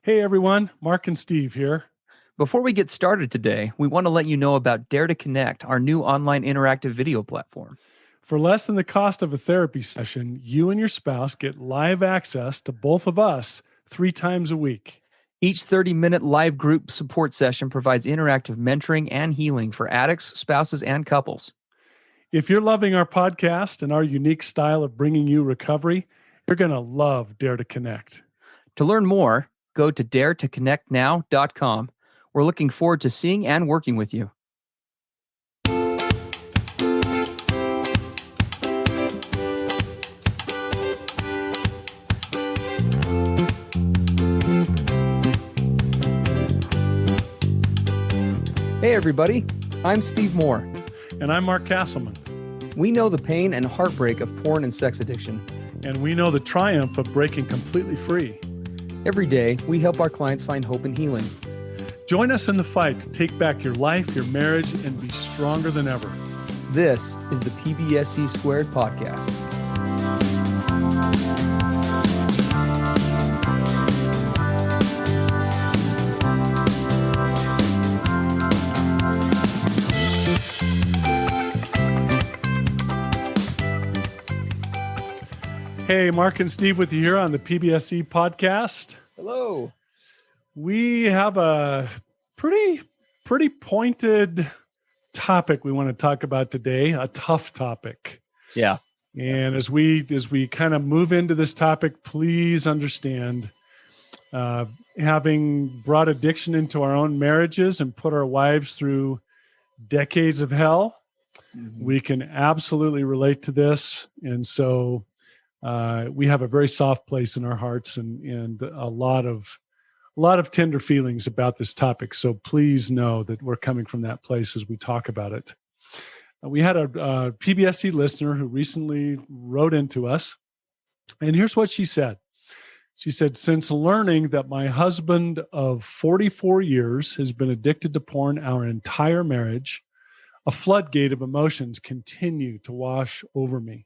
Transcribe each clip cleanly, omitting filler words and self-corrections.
Hey everyone, Mark and Steve here. Before we get started today, we want to let you know about Dare to Connect, our new online interactive video platform. For less than the cost of a therapy session, you and your spouse get live access to both of us 3 times a week. Each 30-minute live group support session provides interactive mentoring and healing for addicts, spouses, and couples. If you're loving our podcast and our unique style of bringing you recovery, you're going to love Dare to Connect. To learn more, go to daretoconnectnow.com. We're looking forward to seeing and working with you. Hey everybody, I'm Steve Moore. And I'm Mark Castleman. We know the pain and heartbreak of porn and sex addiction. And we know the triumph of breaking completely free. Every day, we help our clients find hope and healing. Join us in the fight to take back your life, your marriage, and be stronger than ever. This is the PBSE Squared podcast. Hey, Mark and Steve with you here on the PBSE podcast. Hello. We have a pretty pointed topic we want to talk about today, a tough topic. Yeah. And as we kind of move into this topic, please understand, having brought addiction into our own marriages and put our wives through decades of hell, we can absolutely relate to this. And so we have a very soft place in our hearts and a lot of tender feelings about this topic. So please know that we're coming from that place as we talk about it. We had a PBSE listener who recently wrote into us, and here's what she said. She said, since learning that my husband of 44 years has been addicted to porn our entire marriage, a floodgate of emotions continue to wash over me.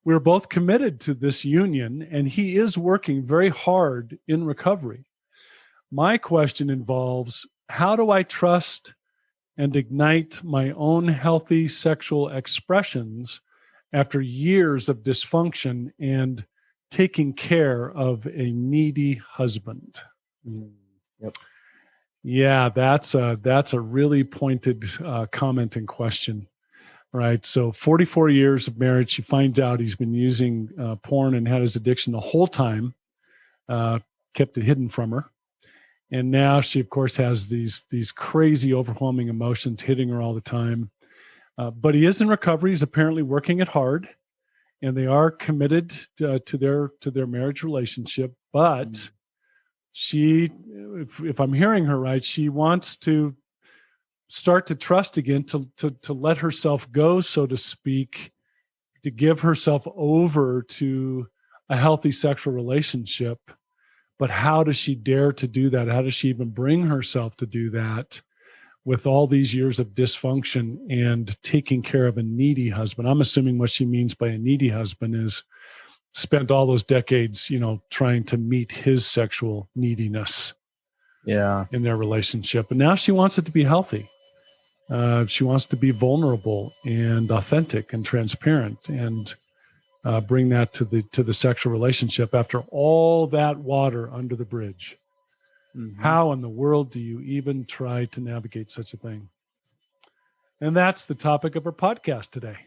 We're both committed to this union, and he is working very hard in recovery. My question involves, how do I trust and ignite my own healthy sexual expressions after years of dysfunction and taking care of a needy husband? Yep. Yeah, that's a really pointed comment and question, right? So 44 years of marriage, she finds out he's been using porn and had his addiction the whole time, kept it hidden from her. And now she, of course, has these crazy, overwhelming emotions hitting her all the time. But he is in recovery. He's apparently working it hard, and they are committed to their marriage relationship. But she, if I'm hearing her right, she wants to start to trust again, to let herself go, so to speak, to give herself over to a healthy sexual relationship. But how does she dare to do that? How does she even bring herself to do that with all these years of dysfunction and taking care of a needy husband? I'm assuming what she means by a needy husband is spent all those decades, trying to meet his sexual neediness in their relationship. And now she wants it to be healthy. She wants to be vulnerable and authentic and transparent and bring that to the sexual relationship after all that water under the bridge. How in the world do you even try to navigate such a thing? And that's the topic of our podcast today.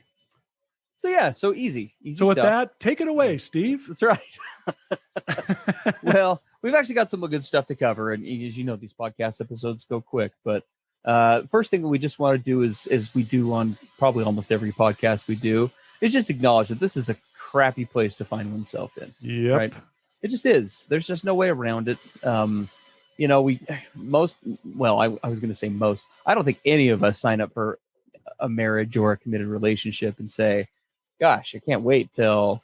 So easy So with stuff. that, take it away, Steve. That's right. Well, we've actually got some good stuff to cover, and as you know, these podcast episodes go quick. But first thing we just want to do is we do on probably almost every podcast we do, is just acknowledge that this is a crappy place to find oneself in. Yep. Right? It just is. There's just no way around it. I was going to say most. I don't think any of us sign up for a marriage or a committed relationship and say, gosh, I can't wait till,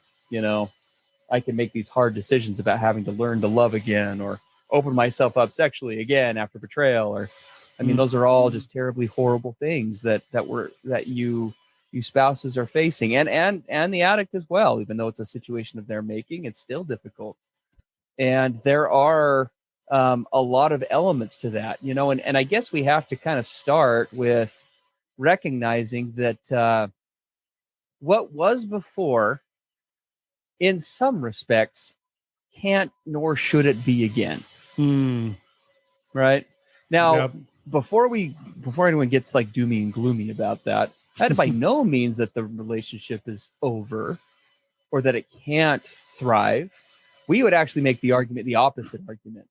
I can make these hard decisions about having to learn to love again or open myself up sexually again after betrayal. Or, those are all just terribly horrible things that you spouses are facing, and the addict as well. Even though it's a situation of their making, it's still difficult. And there are a lot of elements to that, and I guess we have to kind of start with recognizing that what was before, in some respects, can't nor should it be again. Right now, Yep. before anyone gets like doomy and gloomy about that, that by no means that the relationship is over or that it can't thrive. We would actually make the opposite argument.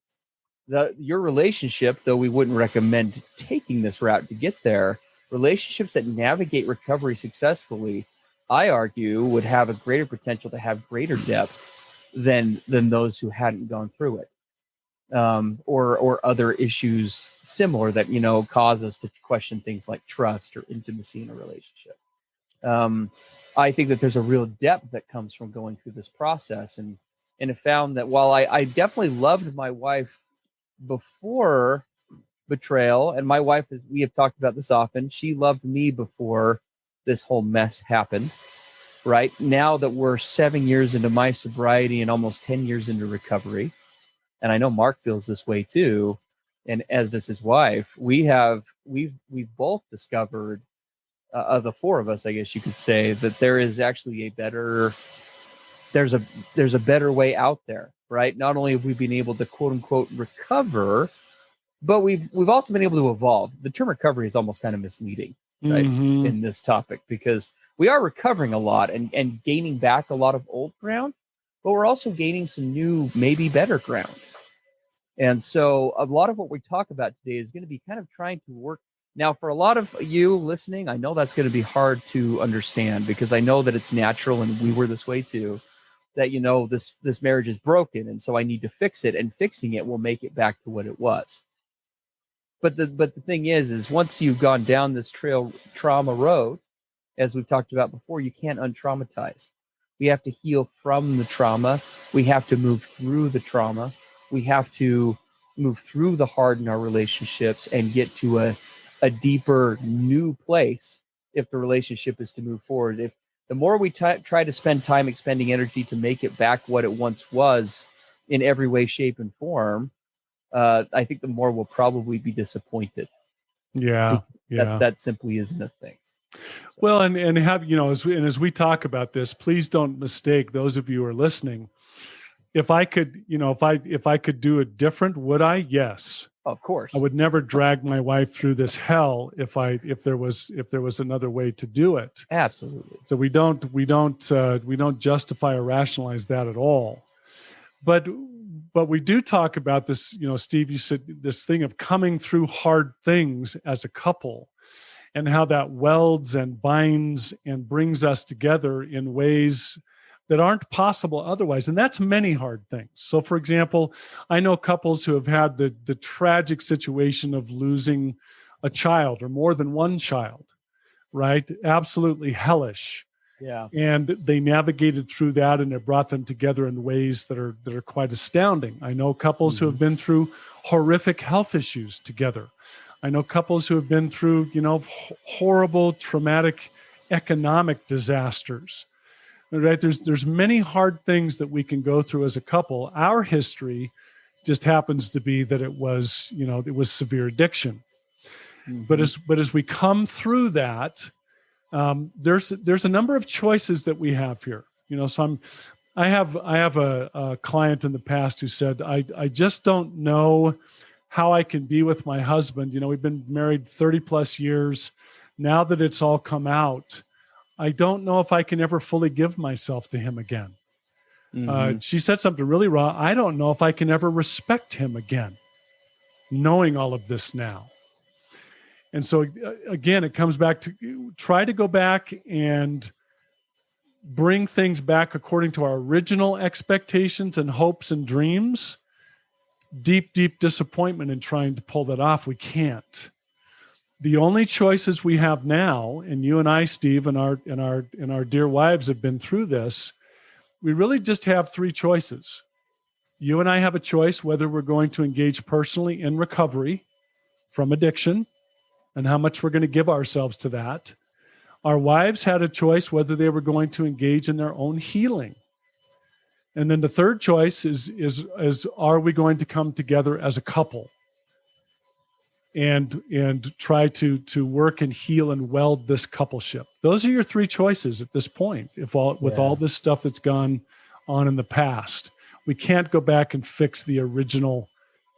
Your relationship, though we wouldn't recommend taking this route to get there, relationships that navigate recovery successfully, I argue, would have a greater potential to have greater depth than those who hadn't gone through it. Or other issues similar that, cause us to question things like trust or intimacy in a relationship. I think that there's a real depth that comes from going through this process, and have found that while I definitely loved my wife before betrayal, and my wife, we have talked about this often, she loved me before this whole mess happened. Right now that we're 7 years into my sobriety and almost 10 years into recovery, and I know Mark feels this way too, and as does his wife, we've both discovered, of the four of us, I guess you could say, that there is actually there's a better way out there, right? Not only have we been able to quote unquote recover, but we've also been able to evolve. The term recovery is almost kind of misleading, right, in this topic, because we are recovering a lot and gaining back a lot of old ground, but we're also gaining some new, maybe better ground. And so a lot of what we talk about today is going to be kind of trying to work. Now, for a lot of you listening, I know that's going to be hard to understand, because I know that it's natural, and we were this way too, that, this marriage is broken, and so I need to fix it, and fixing it will make it back to what it was. But the thing is once you've gone down this trauma road, as we've talked about before, you can't untraumatize. We have to heal from the trauma. We have to move through the trauma. We have to move through the hard in our relationships and get to a deeper new place if the relationship is to move forward. If the more we try to spend time expending energy to make it back what it once was in every way, shape, and form, I think the more we'll probably be disappointed. Yeah. That simply isn't a thing. So. Well, and have, as we talk about this, please don't mistake, those of you who are listening. If I could, if I could do it different, would I? Yes. Of course. I would never drag my wife through this hell if there was another way to do it. Absolutely. So we don't justify or rationalize that at all. But we do talk about this, Steve, you said this thing of coming through hard things as a couple, and how that welds and binds and brings us together in ways that aren't possible otherwise. And that's many hard things. So, for example, I know couples who have had the tragic situation of losing a child or more than one child, right? Absolutely hellish. Yeah. And they navigated through that, and it brought them together in ways that are quite astounding. I know couples who have been through horrific health issues together. I know couples who have been through, horrible, traumatic economic disasters. Right? There's many hard things that we can go through as a couple. Our history just happens to be that it was severe addiction. But as we come through that, there's a number of choices that we have here. So I have a client in the past who said, I just don't know how I can be with my husband. We've been married 30 plus years. Now that it's all come out, I don't know if I can ever fully give myself to him again. She said something really raw. I don't know if I can ever respect him again, knowing all of this now. And so again, it comes back to try to go back and bring things back according to our original expectations and hopes and dreams. Deep, deep disappointment in trying to pull that off. We can't. The only choices we have now, and you and I, Steve, and our dear wives have been through this, we really just have three choices. You and I have a choice whether we're going to engage personally in recovery from addiction and how much we're going to give ourselves to that. Our wives had a choice whether they were going to engage in their own healing. And then the third choice is are we going to come together as a couple and try to work and heal and weld this coupleship? Those are your three choices at this point. With all this stuff that's gone on in the past, we can't go back and fix the original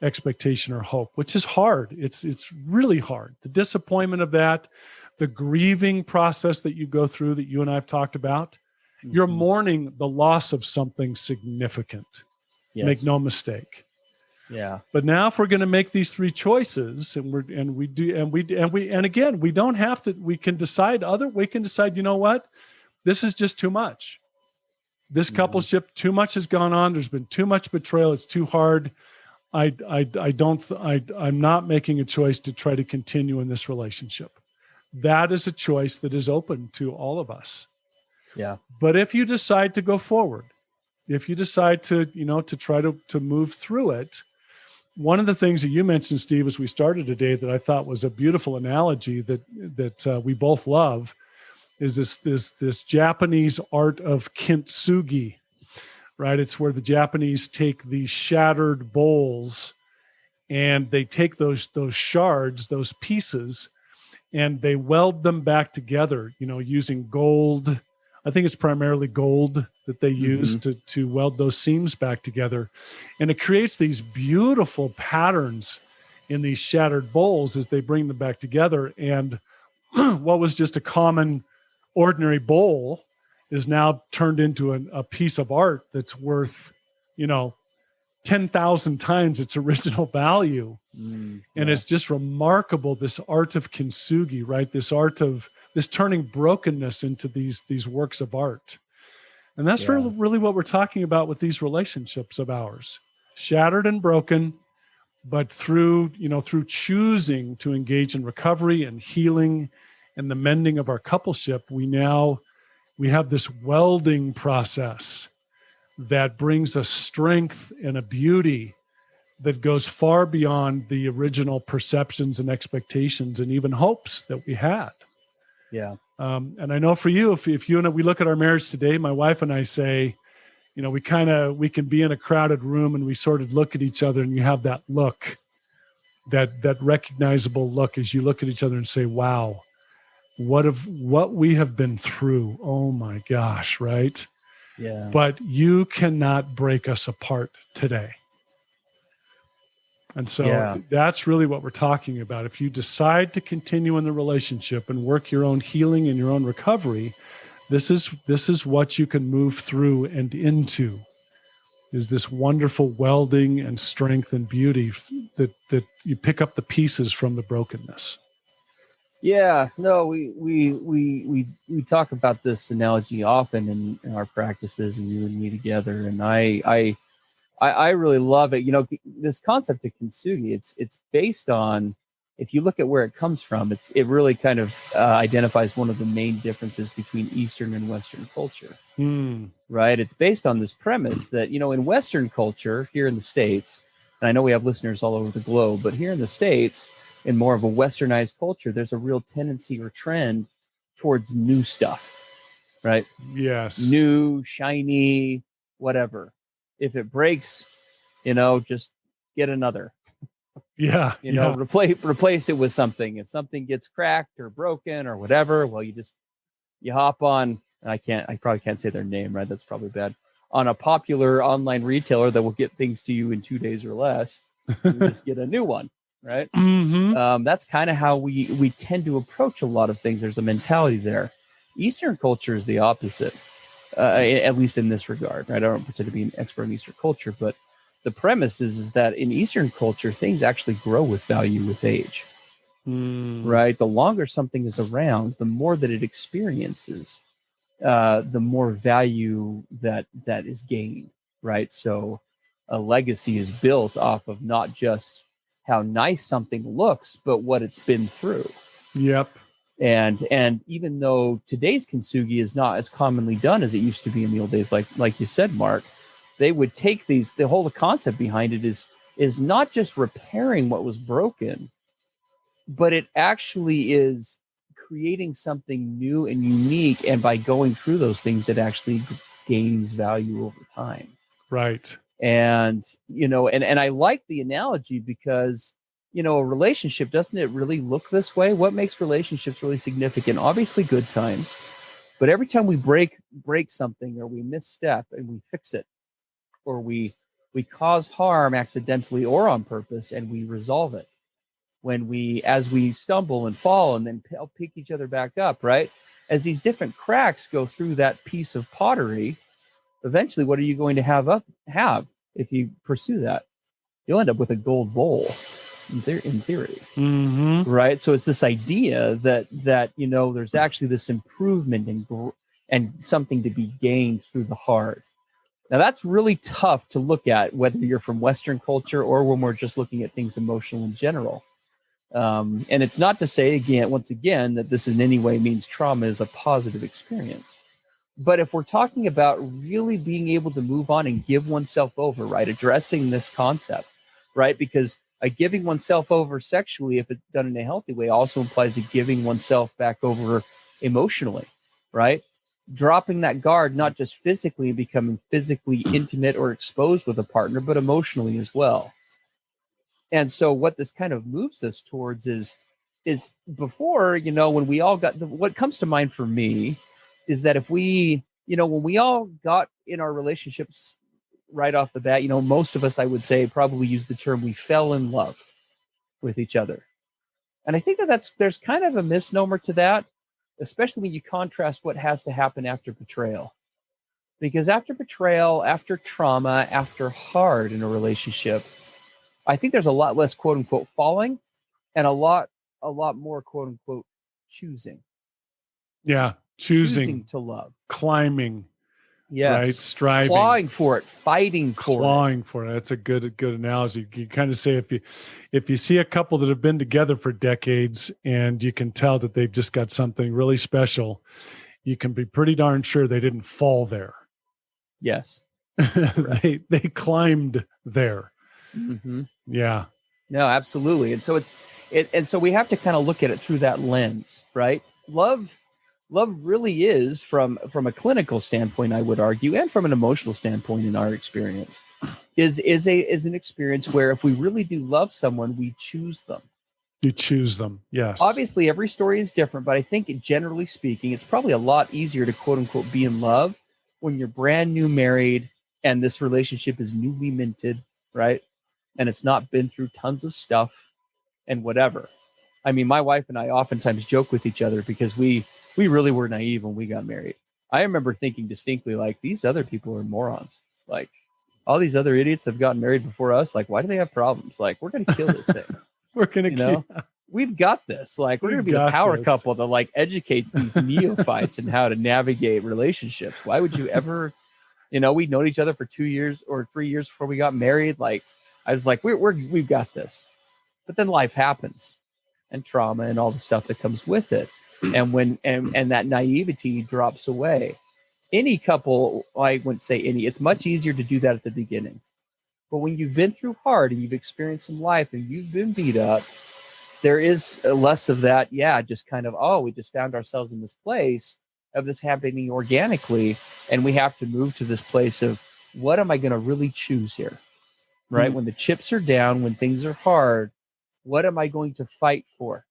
expectation or hope, which is hard. It's really hard. The disappointment of that, the grieving process that you go through that you and I've talked about, you're mourning the loss of something significant. Yes. Make no mistake. Yeah. But now if we're going to make these three choices and again, we don't have to, we can decide, you know what? This is just too much. This coupleship, too much has gone on. There's been too much betrayal. It's too hard. I'm not making a choice to try to continue in this relationship. That is a choice that is open to all of us. Yeah. But if you decide to go forward, if you decide to try to move through it, one of the things that you mentioned, Steve, as we started today, that I thought was a beautiful analogy that we both love, is this Japanese art of kintsugi, right? It's where the Japanese take these shattered bowls and they take those shards, those pieces, and they weld them back together, using gold. I think it's primarily gold that they use to weld those seams back together. And it creates these beautiful patterns in these shattered bowls as they bring them back together. And what was just a common, ordinary bowl is now turned into a piece of art that's worth, 10,000 times its original value. And it's just remarkable, this art of kintsugi, right? This art of this turning brokenness into these works of art. And that's really what we're talking about with these relationships of ours. Shattered and broken, but through choosing to engage in recovery and healing and the mending of our coupleship, we have this welding process that brings a strength and a beauty that goes far beyond the original perceptions and expectations and even hopes that we had. Yeah. And I know for you, if you and we look at our marriage today, my wife and I say, we can be in a crowded room and we sort of look at each other and you have that look, that recognizable look as you look at each other and say, wow, what we have been through. Oh my gosh. Right. Yeah. But you cannot break us apart today. And so that's really what we're talking about. If you decide to continue in the relationship and work your own healing and your own recovery, this is what you can move through and into, is this wonderful welding and strength and beauty that you pick up the pieces from the brokenness. Yeah, no, we talk about this analogy often in our practices, and you and me together. And I really love it. This concept of kintsugi, it's based on, if you look at where it comes from, it really kind of identifies one of the main differences between Eastern and Western culture. Right? It's based on this premise that, in Western culture here in the States, and I know we have listeners all over the globe, but here in the States, in more of a westernized culture, there's a real tendency or trend towards new stuff, right? Yes. New, shiny, whatever. If it breaks, just get another. Yeah. Replace it with something. If something gets cracked or broken or whatever, well, you hop on, I probably can't say their name, right? That's probably bad. On a popular online retailer that will get things to you in 2 days or less, you just get a new one. Right. That's kind of how we tend to approach a lot of things. There's a mentality there. Eastern culture is the opposite, at least in this regard. Right? I don't pretend to be an expert in Eastern culture, but the premise is that in Eastern culture, things actually grow with value with age. Right? The longer something is around, the more that it experiences, the more value that is gained. Right? So a legacy is built off of not just how nice something looks, but what it's been through. Yep. And even though today's kintsugi is not as commonly done as it used to be in the old days, like you said, Mark, they would take the whole concept behind it is not just repairing what was broken, but it actually is creating something new and unique. And by going through those things, it actually gains value over time. Right. And, and I like the analogy because, a relationship, doesn't it really look this way? What makes relationships really significant? Obviously good times, but every time we break something, or we misstep and we fix it, or we cause harm accidentally or on purpose, and we resolve it, as we stumble and fall and then help pick each other back up, right? As these different cracks go through that piece of pottery, eventually, what are you going to have if you pursue that? You'll end up with a gold bowl, in theory, Mm-hmm. right? So it's this idea that there's actually this improvement and something to be gained through the hard. Now, that's really tough to look at, whether you're from Western culture or when we're just looking at things emotional in general. And it's not to say, once again, that this in any way means trauma is a positive experience. But if we're talking about really being able to move on and give oneself over, right, addressing this concept, right, because a giving oneself over sexually, if it's done in a healthy way, also implies a giving oneself back over emotionally, right? Dropping that guard, not just physically and becoming physically intimate or exposed with a partner, but emotionally as well. And so what this kind of moves us towards is before, when we all got what comes to mind for me is that if we, when we all got in our relationships right off the bat, most of us, I would say, probably use the term we fell in love with each other. And I think there's kind of a misnomer to that, especially when you contrast what has to happen after betrayal. Because after betrayal, after trauma, after hard in a relationship, I think there's a lot less quote unquote falling and a lot more quote unquote choosing. Yeah. Choosing to love. Climbing. Yes. Right. Striving. Clawing for it. Fighting for Clawing for it. That's a good analogy. You kind of say if you see a couple that have been together for decades and you can tell that they've just got something really special, you can be pretty darn sure they didn't fall there. Yes. They climbed there. Mm-hmm. Yeah. No, absolutely. And so and so we have to kind of look at it through that lens, right? Love really is, from a clinical standpoint, I would argue, and from an emotional standpoint in our experience, is an experience where if we really do love someone, we choose them. You choose them. Yes. Obviously, every story is different, but I think generally speaking, it's probably a lot easier to quote unquote be in love when you're brand new married and this relationship is newly minted, right? And it's not been through tons of stuff and whatever. I mean, my wife and I oftentimes joke with each other because we really were naive when we got married. I remember thinking distinctly, like, these other people are morons. Like, all these other idiots have gotten married before us. Like, why do they have problems? Like, we're going to kill this thing. We're going to we've got this. Like, we're going to be the power couple that like educates these neophytes in how to navigate relationships. Why would you ever, we'd known each other for 2 years or 3 years before we got married. Like, I was like, we've got this. But then life happens, and trauma and all the stuff that comes with it. And when and that naivety drops away. Any couple, I wouldn't say any, it's much easier to do that at the beginning. But when you've been through hard and you've experienced some life and you've been beat up, there is less of that, just kind of, we just found ourselves in this place of this happening organically. And we have to move to this place of, what am I going to really choose here? Right? Mm-hmm. When the chips are down, when things are hard, what am I going to fight for?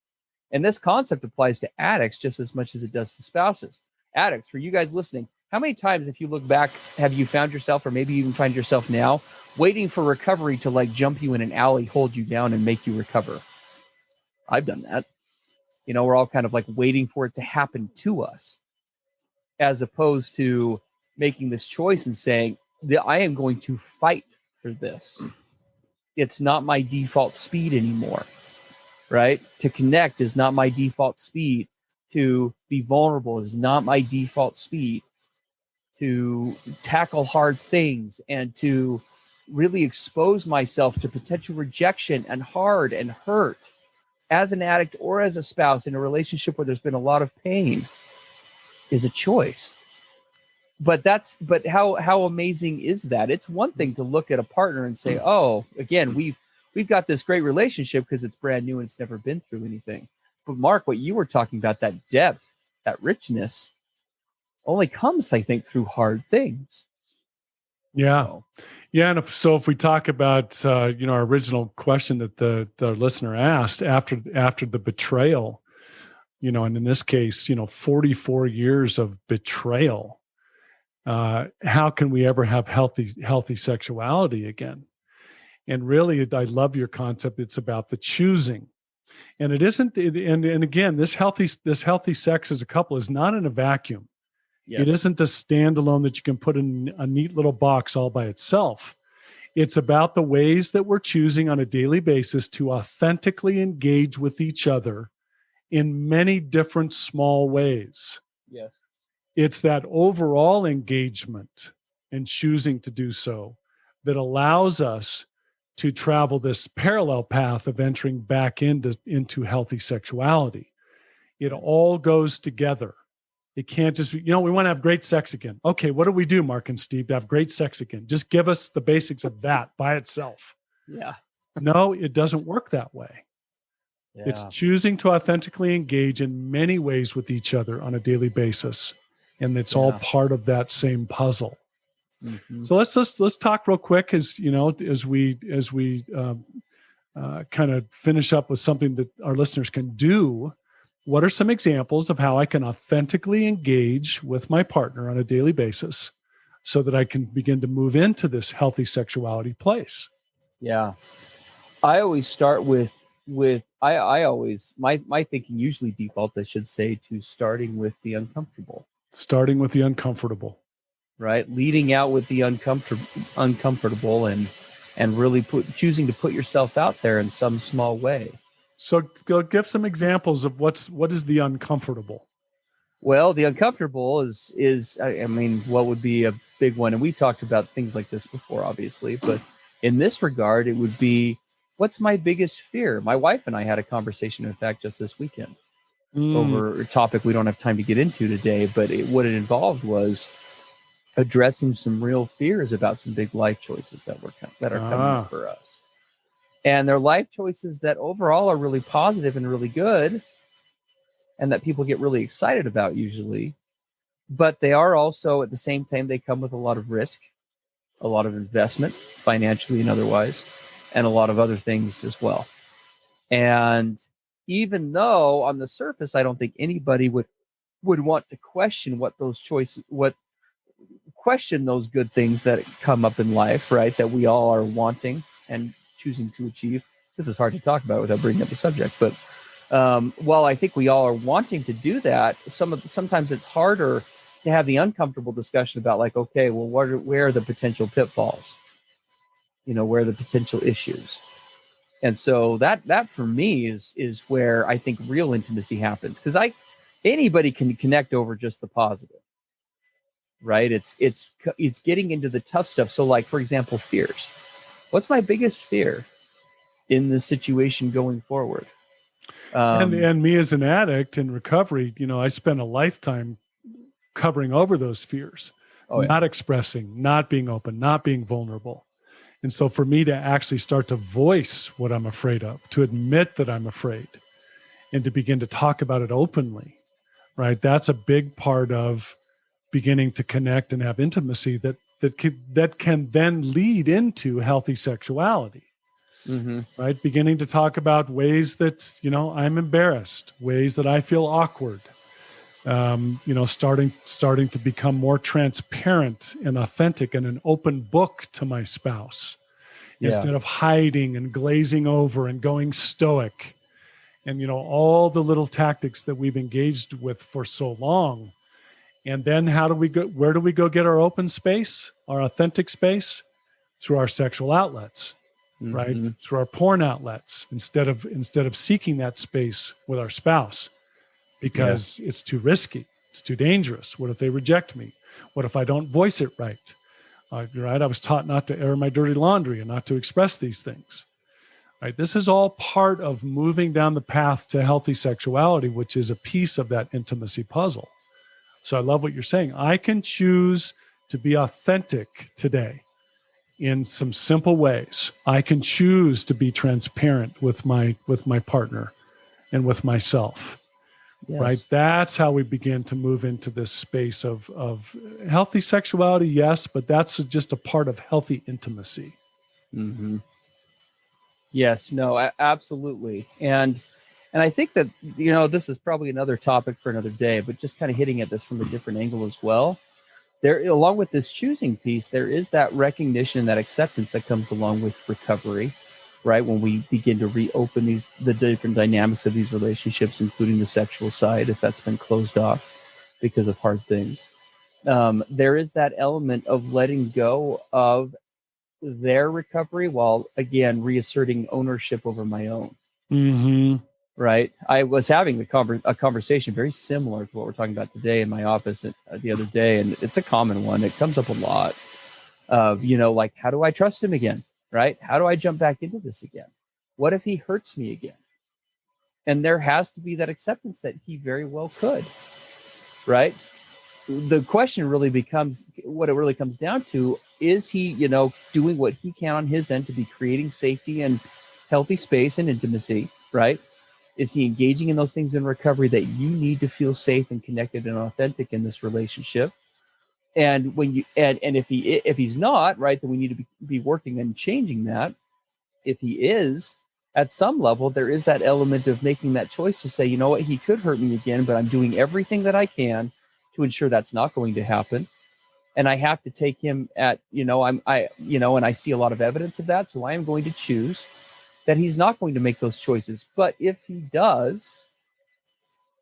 And this concept applies to addicts just as much as it does to spouses. Addicts, for you guys listening, how many times, if you look back, have you found yourself, or maybe even find yourself now, waiting for recovery to like jump you in an alley, hold you down, and make you recover? I've done that. We're all kind of like waiting for it to happen to us, as opposed to making this choice and saying that I am going to fight for this. It's not my default speed anymore. Right? To connect is not my default speed. To be vulnerable is not my default speed. To tackle hard things and to really expose myself to potential rejection and hard and hurt as an addict or as a spouse in a relationship where there's been a lot of pain is a choice. But how amazing is that? It's one thing to look at a partner and say, again, we've got this great relationship because it's brand new and it's never been through anything. But Mark, what you were talking about, that depth, that richness, only comes, I think, through hard things. Yeah. So, Yeah. And if we talk about, our original question that the listener asked after the betrayal, and in this case, 44 years of betrayal, how can we ever have healthy sexuality again? And really, I love your concept. It's about the choosing. And it isn't, and again, this healthy sex as a couple is not in a vacuum. yes. It isn't a standalone that you can put in a neat little box all by itself. It's about the ways that we're choosing on a daily basis to authentically engage with each other in many different small ways. Yes. It's that overall engagement and choosing to do so that allows us to travel this parallel path of entering back into healthy sexuality. It all goes together. It can't just, we want to have great sex again. Okay, what do we do, Mark and Steve, to have great sex again? Just give us the basics of that by itself. Yeah. No, it doesn't work that way. Yeah. It's choosing to authentically engage in many ways with each other on a daily basis. And it's all part of that same puzzle. Mm-hmm. So let's talk real quick as we kind of finish up with something that our listeners can do. What are some examples of how I can authentically engage with my partner on a daily basis so that I can begin to move into this healthy sexuality place? Yeah. I always start with I always, my thinking usually defaults, I should say, to starting with the uncomfortable. Starting with the uncomfortable. Right? Leading out with the uncomfortable and really choosing to put yourself out there in some small way. So go give some examples of what is the uncomfortable. Well, the uncomfortable is what would be a big one? And we've talked about things like this before, obviously, but in this regard, it would be, what's my biggest fear? My wife and I had a conversation, in fact, just this weekend over a topic we don't have time to get into today, but what it involved was addressing some real fears about some big life choices that are coming up for us. And they're life choices that overall are really positive and really good, and that people get really excited about usually. But they are also, at the same time, they come with a lot of risk, a lot of investment, financially and otherwise, and a lot of other things as well. And even though on the surface, I don't think anybody would want to question question those good things that come up in life, right? That we all are wanting and choosing to achieve. This is hard to talk about without bringing up the subject, but while I think we all are wanting to do that, sometimes it's harder to have the uncomfortable discussion about, like, okay, well, where are the potential pitfalls? Where are the potential issues? And so that for me is where I think real intimacy happens, because anybody can connect over just the positive, right? It's getting into the tough stuff. So, like, for example, fears. What's my biggest fear in this situation going forward? And me as an addict in recovery, I spent a lifetime covering over those fears, not expressing, not being open, not being vulnerable. And so for me to actually start to voice what I'm afraid of, to admit that I'm afraid, and to begin to talk about it openly, right? That's a big part of beginning to connect and have intimacy that can then lead into healthy sexuality. Mm-hmm. Right? Beginning to talk about ways that, I'm embarrassed, ways that I feel awkward, starting to become more transparent and authentic and an open book to my spouse instead of hiding and glazing over and going stoic and, all the little tactics that we've engaged with for so long. And then where do we go get our open space, our authentic space? Through our sexual outlets. Mm-hmm. Right? Through our porn outlets, instead of seeking that space with our spouse, because it's too risky, it's too dangerous. What if they reject me? What if I don't voice it right? Right? I was taught not to air my dirty laundry and not to express these things. Right? This is all part of moving down the path to healthy sexuality, which is a piece of that intimacy puzzle. So I love what you're saying. I can choose to be authentic today in some simple ways. I can choose to be transparent with my partner and with myself, Yes. right? That's how we begin to move into this space of healthy sexuality, yes, but that's just a part of healthy intimacy. Mm-hmm. Yes, no, absolutely. And I think that, this is probably another topic for another day, but just kind of hitting at this from a different angle as well. There, along with this choosing piece, there is that recognition, that acceptance that comes along with recovery, right? When we begin to reopen the different dynamics of these relationships, including the sexual side, if that's been closed off because of hard things. There is that element of letting go of their recovery while, again, reasserting ownership over my own. Mm-hmm. Right. I was having a conversation very similar to what we're talking about today in my office the other day, and it's a common one. It comes up a lot of, like, how do I trust him again? Right? How do I jump back into this again? What if he hurts me again? And there has to be that acceptance that he very well could. Right? The question really becomes, what it really comes down to, is he, doing what he can on his end to be creating safety and healthy space and intimacy, right? Is he engaging in those things in recovery that you need to feel safe and connected and authentic in this relationship? And when you and if he's not, right, then we need to be working and changing that. If he is, at some level, there is that element of making that choice to say, you know what, he could hurt me again, but I'm doing everything that I can to ensure that's not going to happen. And I have to take him at, and I see a lot of evidence of that. So I am going to choose that he's not going to make those choices. But if he does,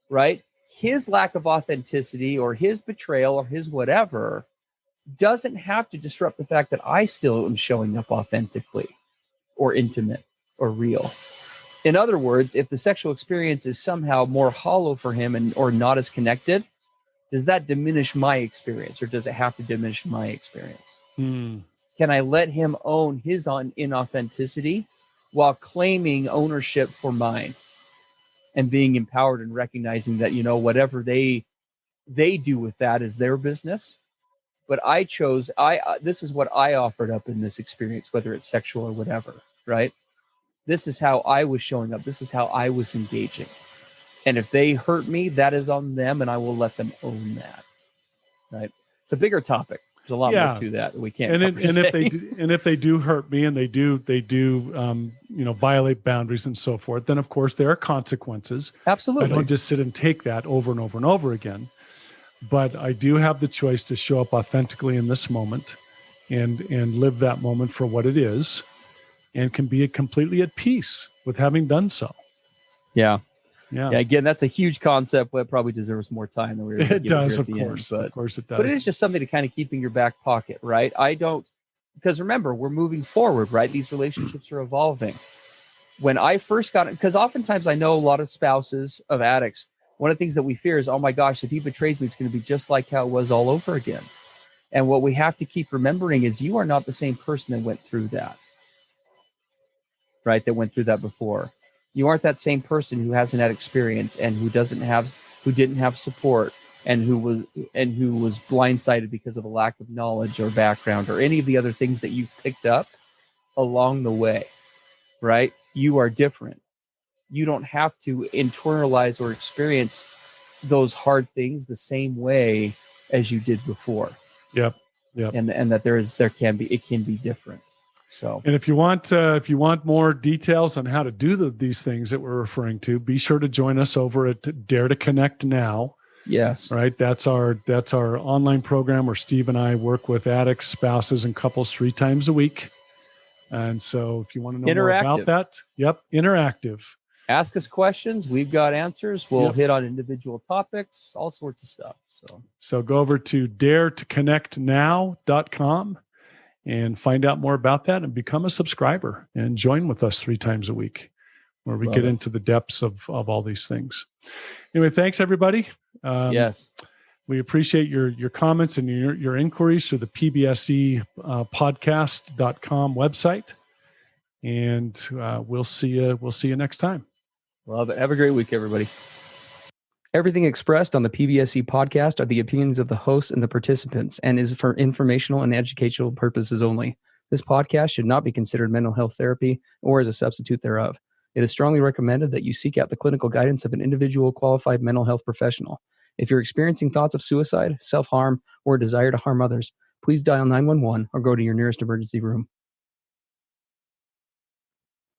right, his lack of authenticity or his betrayal or his whatever doesn't have to disrupt the fact that I still am showing up authentically or intimate or real. In other words, if the sexual experience is somehow more hollow for him or not as connected, does that diminish my experience, or does it have to diminish my experience? Can I let him own his inauthenticity while claiming ownership for mine and being empowered and recognizing that, whatever they do with that is their business. But I chose, this is what I offered up in this experience, whether it's sexual or whatever, right? This is how I was showing up. This is how I was engaging. And if they hurt me, that is on them, and I will let them own that, right? It's a bigger topic. There's a lot more to that we can't. If they do hurt me and they do violate boundaries and so forth, then of course there are consequences. Absolutely. I don't just sit and take that over and over and over again, but I do have the choice to show up authentically in this moment and live that moment for what it is, and can be completely at peace with having done so. Yeah. Again, that's a huge concept that probably deserves more time than we're. It does, of course. Of course, it does. But it is just something to kind of keep in your back pocket, right? Because remember, we're moving forward, right? These relationships are evolving. When I first got it, because oftentimes I know a lot of spouses of addicts, one of the things that we fear is, oh my gosh, if he betrays me, it's going to be just like how it was all over again. And what we have to keep remembering is you are not the same person that went through that, right? That went through that before. You aren't that same person who hasn't had experience and who didn't have support and who was blindsided because of a lack of knowledge or background or any of the other things that you've picked up along the way, right? You are different. You don't have to internalize or experience those hard things the same way as you did before. Yep. And that it can be different. So, and if you want more details on how to do these things that we're referring to, be sure to join us over at Dare to Connect Now. Yes. Right. That's our online program where Steve and I work with addicts, spouses, and couples 3 times a week. And so if you want to know more about that, interactive. Ask us questions. We've got answers. We'll hit on individual topics, all sorts of stuff. So go over to daretoconnectnow.com and find out more about that and become a subscriber and join with us 3 times a week where we get into the depths of all these things. Anyway, thanks everybody. Yes. We appreciate your comments and your inquiries through the PBSE podcast.com website. And we'll see you next time. Love it. Have a great week, everybody. Everything expressed on the PBSE podcast are the opinions of the hosts and the participants and is for informational and educational purposes only. This podcast should not be considered mental health therapy or as a substitute thereof. It is strongly recommended that you seek out the clinical guidance of an individual qualified mental health professional. If you're experiencing thoughts of suicide, self-harm, or a desire to harm others, please dial 911 or go to your nearest emergency room.